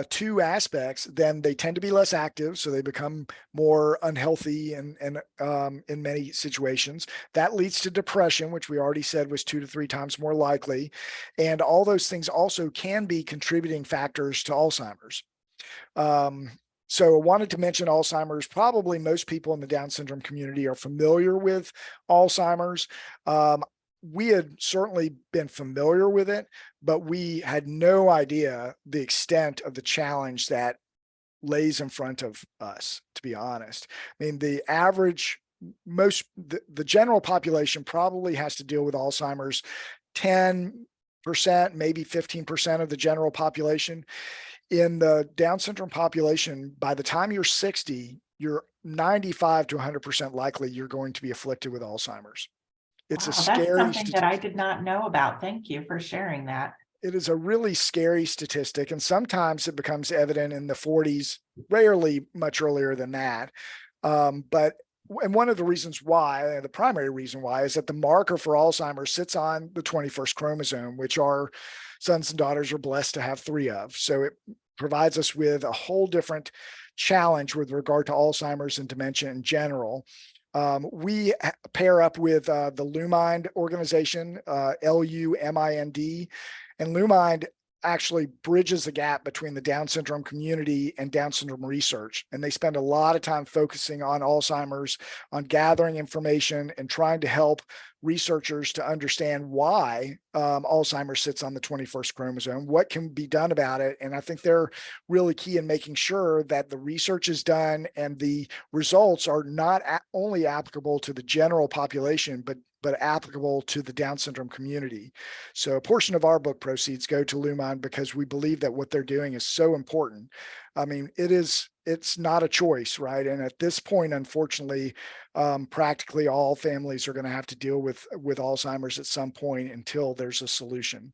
two aspects, then they tend to be less active. So they become more unhealthy and in many situations. That leads to depression, which we already said was 2 to 3 times more likely. And all those things also can be contributing factors to Alzheimer's. So I wanted to mention Alzheimer's. Probably most people in the Down syndrome community are familiar with Alzheimer's. We had certainly been familiar with it, but we had no idea the extent of the challenge that lays in front of us, to be honest. I mean, the general population probably has to deal with Alzheimer's 10%, maybe 15% of the general population. In the Down syndrome population, by the time you're 60, you're 95 to 100% likely you're going to be afflicted with Alzheimer's. It's Wow, a that's scary something that I statistic. did not know about. Thank you for sharing that. It is a really scary statistic, and sometimes it becomes evident in the 40s, rarely much earlier than that. And one of the reasons why, the primary reason why, is that the marker for Alzheimer's sits on the 21st chromosome, which our sons and daughters are blessed to have 3 of. So it provides us with a whole different challenge with regard to Alzheimer's and dementia in general. We pair up with the LUMIND organization, LUMIND, and LUMIND actually bridges the gap between the Down syndrome community and Down syndrome research. And they spend a lot of time focusing on Alzheimer's, on gathering information and trying to help researchers to understand why Alzheimer's sits on the 21st chromosome, what can be done about it. And I think they're really key in making sure that the research is done and the results are not only applicable to the general population, but but applicable to the Down syndrome community. So a portion of our book proceeds go to Lumine because we believe that what they're doing is so important. I mean, it's not a choice, right? And at this point, unfortunately, practically all families are going to have to deal with Alzheimer's at some point until there's a solution.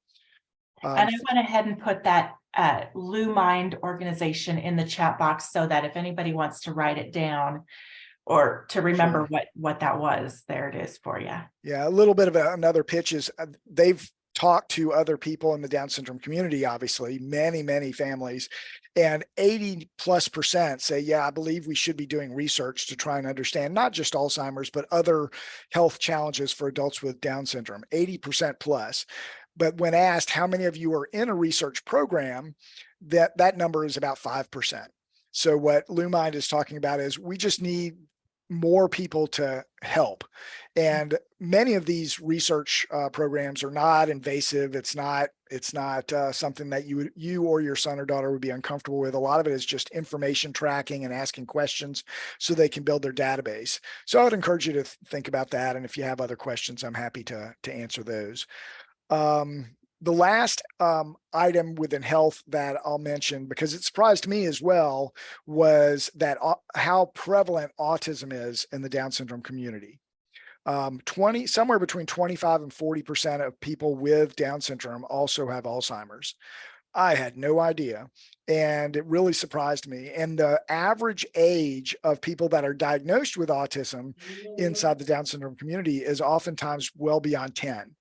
And I went ahead and put that LuMind organization in the chat box so that if anybody wants to write it down or to remember what that was, there it is for you. Yeah, a little bit of another pitch is they've talked to other people in the Down syndrome community, obviously, many families, and 80+% say, yeah, I believe we should be doing research to try and understand not just Alzheimer's, but other health challenges for adults with Down syndrome, 80% plus. But when asked how many of you are in a research program, that number is about 5%. So what LuMind is talking about is we just need more people to help. And many of these research programs are not invasive. It's not something that you or your son or daughter would be uncomfortable with. A lot of it is just information tracking and asking questions so they can build their database. So I would encourage you to think about that. And if you have other questions, I'm happy to answer those. The last item within health that I'll mention, because it surprised me as well, was that how prevalent autism is in the Down syndrome community. Somewhere between 25 and 40% of people with Down syndrome also have Alzheimer's. I had no idea, and it really surprised me. And the average age of people that are diagnosed with autism inside the Down syndrome community is oftentimes well beyond 10.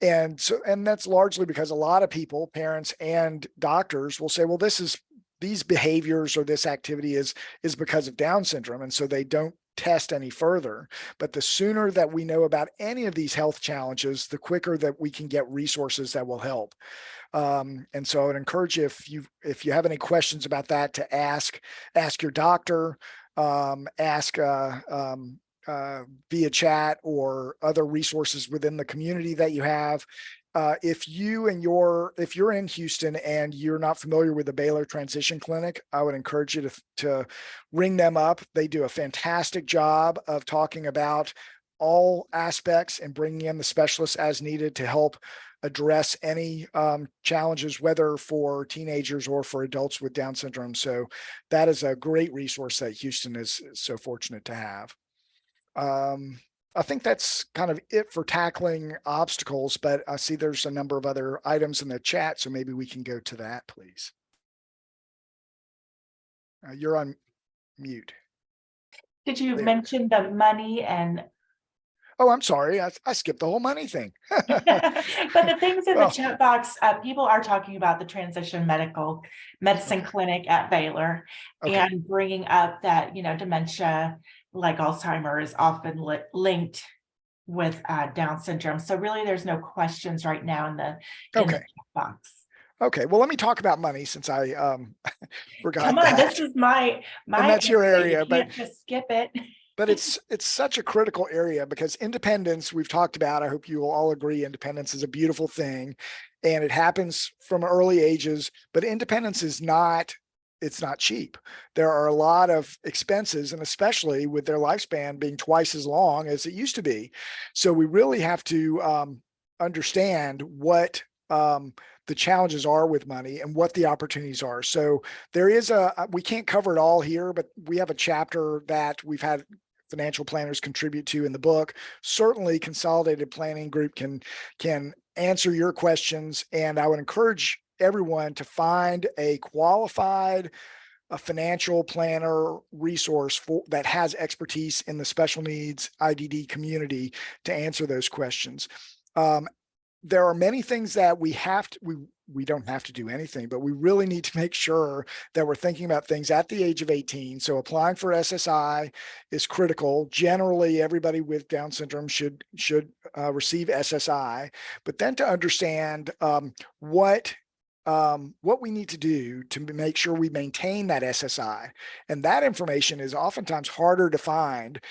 And that's largely because a lot of people, parents and doctors, will say, well, these behaviors or this activity is because of Down syndrome. And so they don't test any further. But the sooner that we know about any of these health challenges, the quicker that we can get resources that will help. And so I would encourage you, if you have any questions about that, to ask your doctor, ask via chat or other resources within the community that you have. If you're in Houston and you're not familiar with the Baylor Transition Clinic, I would encourage you to ring them up. They do a fantastic job of talking about all aspects and bringing in the specialists as needed to help address any challenges, whether for teenagers or for adults with Down syndrome. So that is a great resource that Houston is so fortunate to have. I think that's kind of it for tackling obstacles, but I see there's a number of other items in the chat, so maybe we can go to that, please. You're on mute. Did you mention the money and? Oh, I'm sorry. I skipped the whole money thing. But the things in the chat box, people are talking about the transition medicine clinic at Baylor, and bringing up that, dementia like Alzheimer's is often linked with Down syndrome. So really there's no questions right now in the chat box. Okay, well, let me talk about money since I forgot. Come on, this is my and that's your area, you can't just skip it. But it's such a critical area because independence, we've talked about, I hope you will all agree, independence is a beautiful thing and it happens from early ages, but independence is not cheap. There are a lot of expenses, and especially with their lifespan being twice as long as it used to be. So we really have to understand what the challenges are with money and what the opportunities are. So there is we can't cover it all here, but we have a chapter that we've had financial planners contribute to in the book. Certainly Consolidated Planning Group can answer your questions. And I would encourage everyone to find a qualified financial planner resource that has expertise in the special needs IDD community to answer those questions. There are many things that we don't have to do anything, but we really need to make sure that we're thinking about things at the age of 18. So applying for SSI is critical. Generally, everybody with Down syndrome should receive SSI, but then to understand what we need to do to make sure we maintain that SSI. And that information is oftentimes harder to find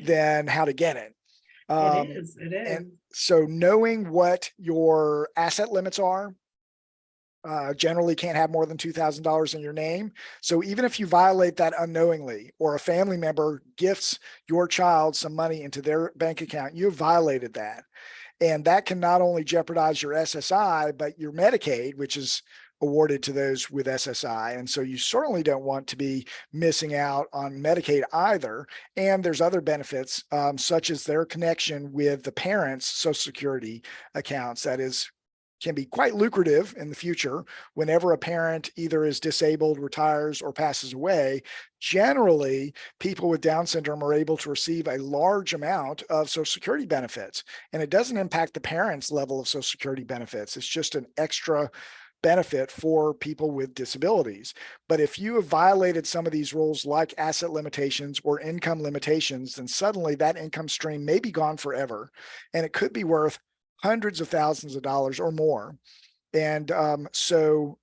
than how to get it. It is. And so knowing what your asset limits are, generally can't have more than $2,000 in your name. So even if you violate that unknowingly, or a family member gifts your child some money into their bank account, you have violated that. And that can not only jeopardize your SSI, but your Medicaid, which is awarded to those with SSI. And so you certainly don't want to be missing out on Medicaid either. And there's other benefits, such as their connection with the parents' Social Security accounts. That is, can be quite lucrative in the future whenever a parent either is disabled, retires, or passes away. Generally, people with Down syndrome are able to receive a large amount of Social Security benefits, and it doesn't impact the parents' level of Social Security benefits. It's just an extra benefit for people with disabilities. But if you have violated some of these rules, like asset limitations or income limitations, then suddenly that income stream may be gone forever, and it could be worth hundreds of thousands of dollars or more. And so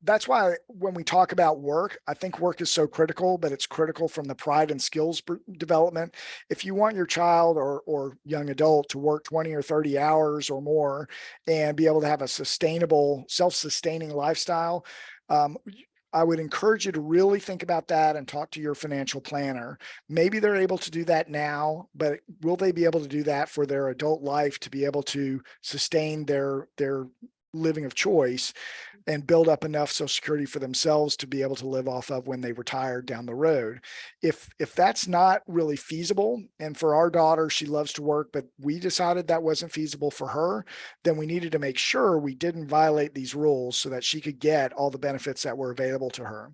that's why when we talk about work, I think work is so critical, but it's critical from the pride and skills development. If you want your child or young adult to work 20 or 30 hours or more and be able to have a sustainable, self-sustaining lifestyle, I would encourage you to really think about that and talk to your financial planner. Maybe they're able to do that now, but will they be able to do that for their adult life to be able to sustain their living of choice and build up enough Social Security for themselves to be able to live off of when they retire down the road? If that's not really feasible, and for our daughter, she loves to work, but we decided that wasn't feasible for her, then we needed to make sure we didn't violate these rules so that she could get all the benefits that were available to her.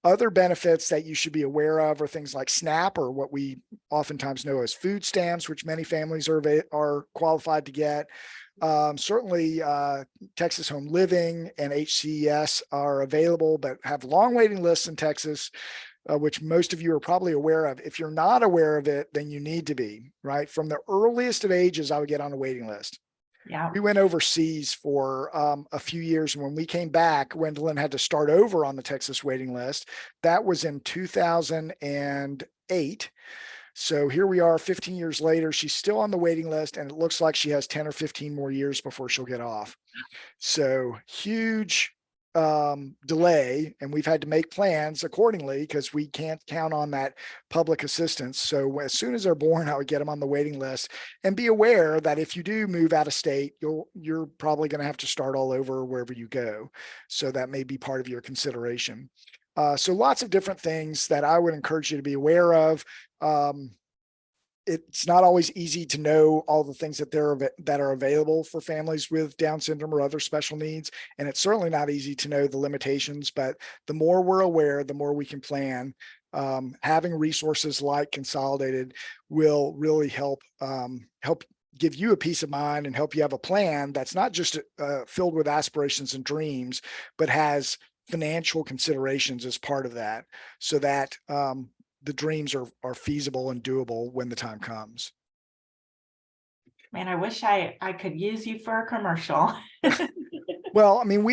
Other benefits that you should be aware of are things like SNAP, or what we oftentimes know as food stamps, which many families are qualified to get. Certainly, Texas Home Living and HCES are available, but have long waiting lists in Texas, which most of you are probably aware of. If you're not aware of it, then you need to be, right? From the earliest of ages, I would get on a waiting list. Yeah. We went overseas for a few years. And when we came back, Gwendolyn had to start over on the Texas waiting list. That was in 2008. So here we are 15 years later. She's still on the waiting list, and it looks like she has 10 or 15 more years before she'll get off. So huge delay, and we've had to make plans accordingly because we can't count on that public assistance. So as soon as they're born, I would get them on the waiting list, and be aware that if you do move out of state, you're probably going to have to start all over wherever you go. So that may be part of your consideration. So lots of different things that I would encourage you to be aware of. It's not always easy to know all the things that are available for families with Down syndrome or other special needs. And it's certainly not easy to know the limitations, but the more we're aware, the more we can plan. Having resources like Consolidated will really help give you a peace of mind and help you have a plan that's not just filled with aspirations and dreams, but has financial considerations as part of that, so that the dreams are feasible and doable when the time comes. Man, I wish I could use you for a commercial. Well, I mean,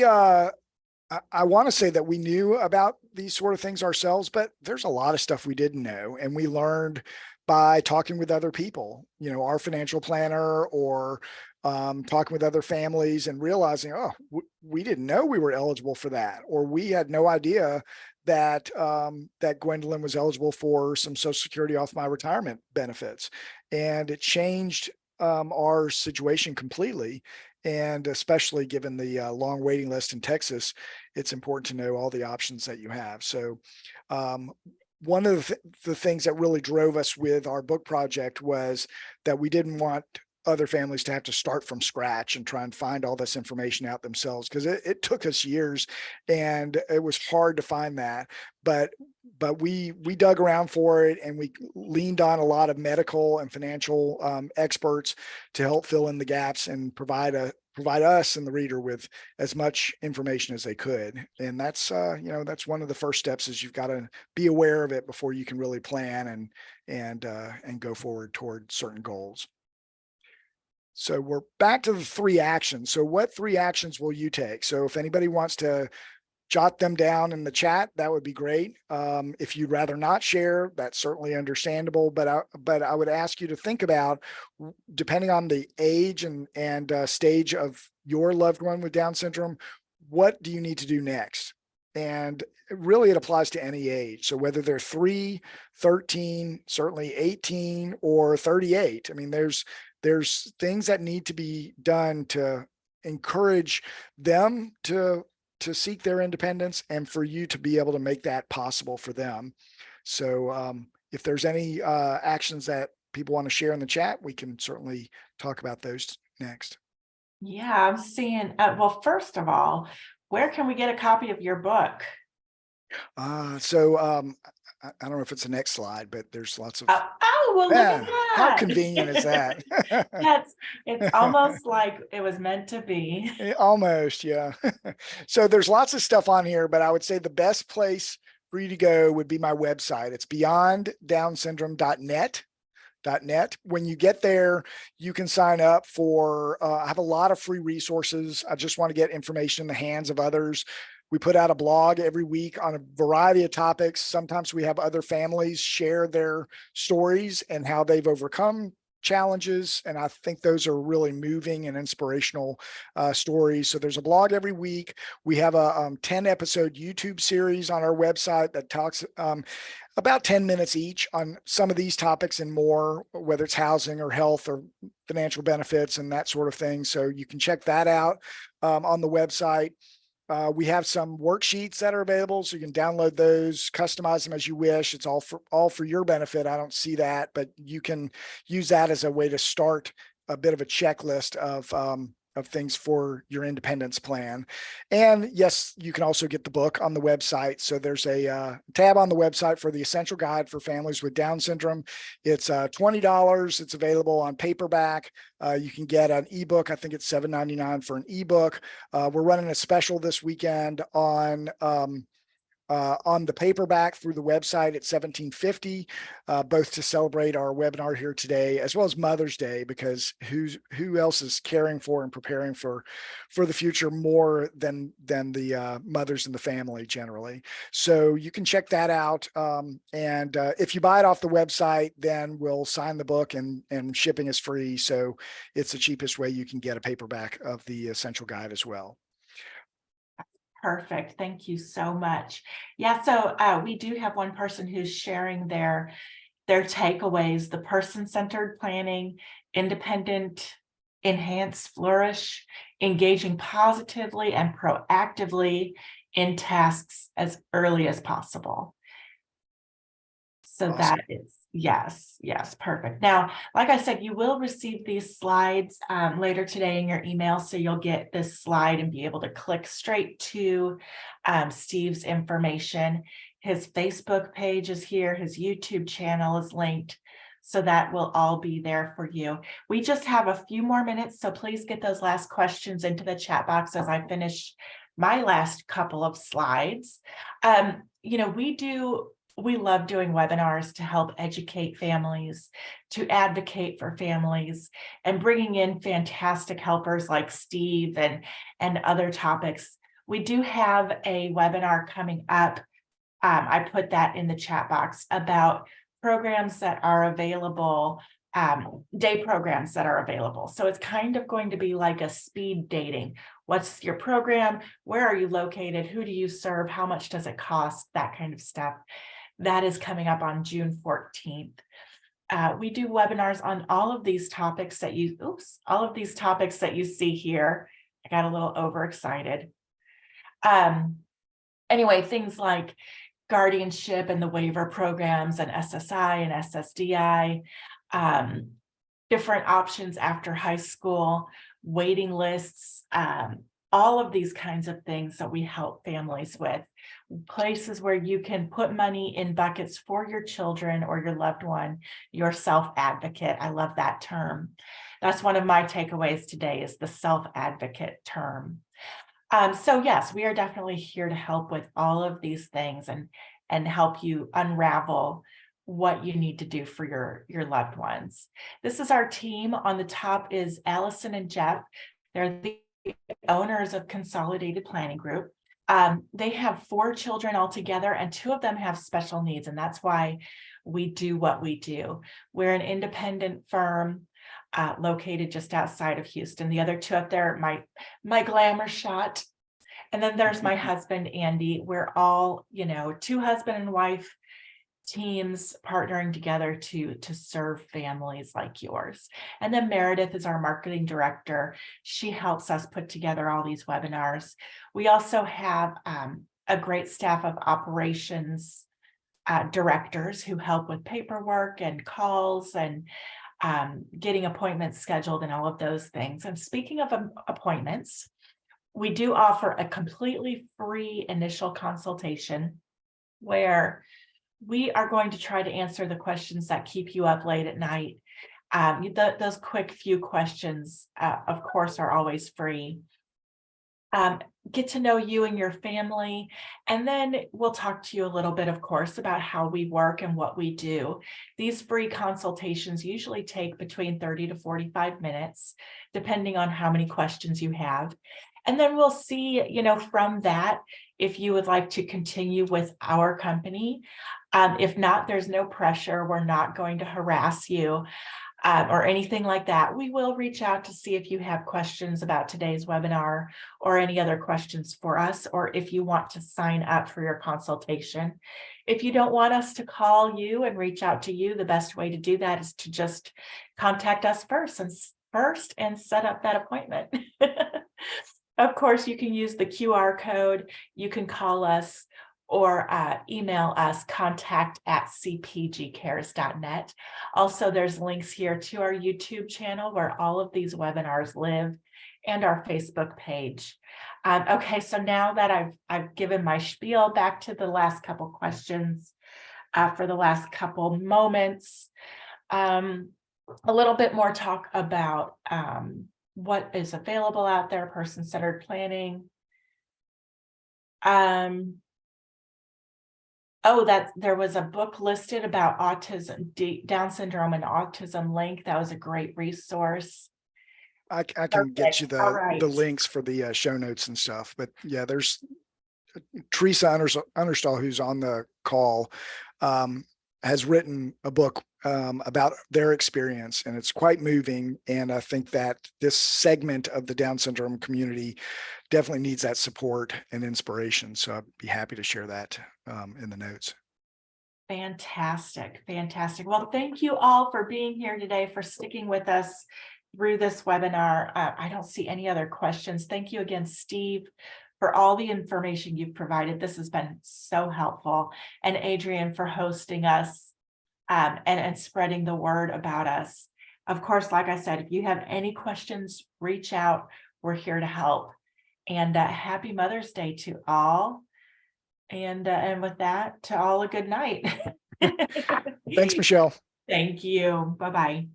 I want to say that we knew about these sort of things ourselves, but there's a lot of stuff we didn't know, and we learned by talking with other people, our financial planner, or talking with other families and realizing, oh, we didn't know we were eligible for that, or we had no idea that that Gwendolyn was eligible for some Social Security off my retirement benefits, and it changed our situation completely. And especially given the long waiting list in Texas, it's important to know all the options that you have. So one of the things that really drove us with our book project was that we didn't want other families to have to start from scratch and try and find all this information out themselves, because it took us years and it was hard to find that. But we dug around for it, and we leaned on a lot of medical and financial experts to help fill in the gaps and provide us and the reader with as much information as they could. And that's that's one of the first steps, is you've got to be aware of it before you can really plan and go forward toward certain goals. So we're back to the 3 actions. So what 3 actions will you take? So if anybody wants to jot them down in the chat, that would be great. If you'd rather not share, that's certainly understandable. But I would ask you to think about, depending on the age and stage of your loved one with Down syndrome, what do you need to do next? And really it applies to any age. So whether they're 3, 13, certainly 18 or 38, I mean, there's things that need to be done to encourage them to seek their independence and for you to be able to make that possible for them. So if there's any actions that people want to share in the chat, we can certainly talk about those next. Yeah, I'm seeing, well, first of all, where can we get a copy of your book? I don't know if it's the next slide, but there's lots of, Well, look at how that. convenient is that? It's almost like it was meant to be. Almost, yeah. So there's lots of stuff on here, but I would say the best place for you to go would be my website. It's beyonddownsyndrome.net. When you get there, you can sign up for, I have a lot of free resources. I just want to get information in the hands of others. We put out a blog every week on a variety of topics. Sometimes we have other families share their stories and how they've overcome challenges. And I think those are really moving and inspirational stories. So there's a blog every week. We have a 10-episode YouTube series on our website that talks about 10 minutes each on some of these topics and more, whether it's housing or health or financial benefits and that sort of thing. So you can check that out on the website. We have some worksheets that are available, so you can download those, customize them as you wish. It's all for your benefit. I don't see that, but you can use that as a way to start a bit of a checklist of things for your independence plan. And yes, you can also get the book on the website. So there's a tab on the website for the Essential Guide for Families with Down Syndrome. It's $20. It's available on paperback. You can get an ebook. I think it's $7.99 for an ebook. We're running a special this weekend on the paperback through the website at $17.50, both to celebrate our webinar here today, as well as Mother's Day, because who else is caring for and preparing for the future more than the mothers in the family generally. So you can check that out. And if you buy it off the website, then we'll sign the book and shipping is free. So it's the cheapest way you can get a paperback of the Essential Guide as well. Perfect. Thank you so much. Yeah, so we do have one person who's sharing their takeaways: the person-centered planning, independent, enhance, flourish, engaging positively and proactively in tasks as early as possible. So Awesome. that is, yes, perfect. Now, like I said, you will receive these slides later today in your email. So you'll get this slide and be able to click straight to Steve's information. His Facebook page is here. His YouTube channel is linked. So that will all be there for you. We just have a few more minutes, so please get those last questions into the chat box as I finish my last couple of slides. We love doing webinars to help educate families, to advocate for families, and bringing in fantastic helpers like Steve and other topics. We do have a webinar coming up. I put that in the chat box about programs that are available, day programs that are available. So it's kind of going to be like a speed dating. What's your program? Where are you located? Who do you serve? How much does it cost? That kind of stuff. That is coming up on June 14th. We do webinars on all of these topics that you see here. I got a little overexcited. Anyway, things like guardianship and the waiver programs and SSI and SSDI, different options after high school, waiting lists, all of these kinds of things that we help families with. Places where you can put money in buckets for your children or your loved one, your self-advocate. I love that term. That's one of my takeaways today, is the self-advocate term. So yes, we are definitely here to help with all of these things and help you unravel what you need to do for your loved ones. This is our team. On the top is Allison and Jeff. They're the owners of Consolidated Planning Group. They have 4 children altogether, and 2 of them have special needs, and that's why we do what we do. We're an independent firm located just outside of Houston. The other 2 up there, my glamour shot. And then there's my husband, Andy. We're all, you know, two husband and wife teams partnering together to serve families like yours. And then Meredith is our marketing director. She helps us put together all these webinars. We also have a great staff of operations directors who help with paperwork and calls and getting appointments scheduled and all of those things. And speaking of appointments, we do offer a completely free initial consultation where we are going to try to answer the questions that keep you up late at night. Those quick few questions, of course, are always free. Get to know you and your family, and then we'll talk to you a little bit, of course, about how we work and what we do. These free consultations usually take between 30 to 45 minutes, depending on how many questions you have. And then we'll see, you know, from that, if you would like to continue with our company. If not, there's no pressure. We're not going to harass you or anything like that. We will reach out to see if you have questions about today's webinar or any other questions for us, or if you want to sign up for your consultation. If you don't want us to call you and reach out to you, the best way to do that is to just contact us first and set up that appointment. Of course, you can use the QR code. You can call us or email us, contact@cpgcares.net. Also, there's links here to our YouTube channel where all of these webinars live, and our Facebook page. Okay, so now that I've given my spiel, back to the last couple questions for the last couple moments. A little bit more talk about what is available out there, person-centered planning. Oh, that there was a book listed about autism, Down syndrome and autism link. That was a great resource. I can get you All right. the links for the show notes and stuff. But yeah, there's Teresa Understall, who's on the call, has written a book about their experience, and it's quite moving. And I think that this segment of the Down syndrome community definitely needs that support and inspiration. So I'd be happy to share that in the notes. Fantastic. Fantastic. Well, thank you all for being here today, for sticking with us through this webinar. I don't see any other questions. Thank you again, Steve, for all the information you've provided. This has been so helpful. And Adrian, for hosting us and spreading the word about us. Of course, like I said, if you have any questions, reach out. We're here to help. And happy Mother's Day to all. And with that, to all a good night. Thanks, Michelle. Thank you. Bye-bye.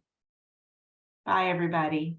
Bye, everybody.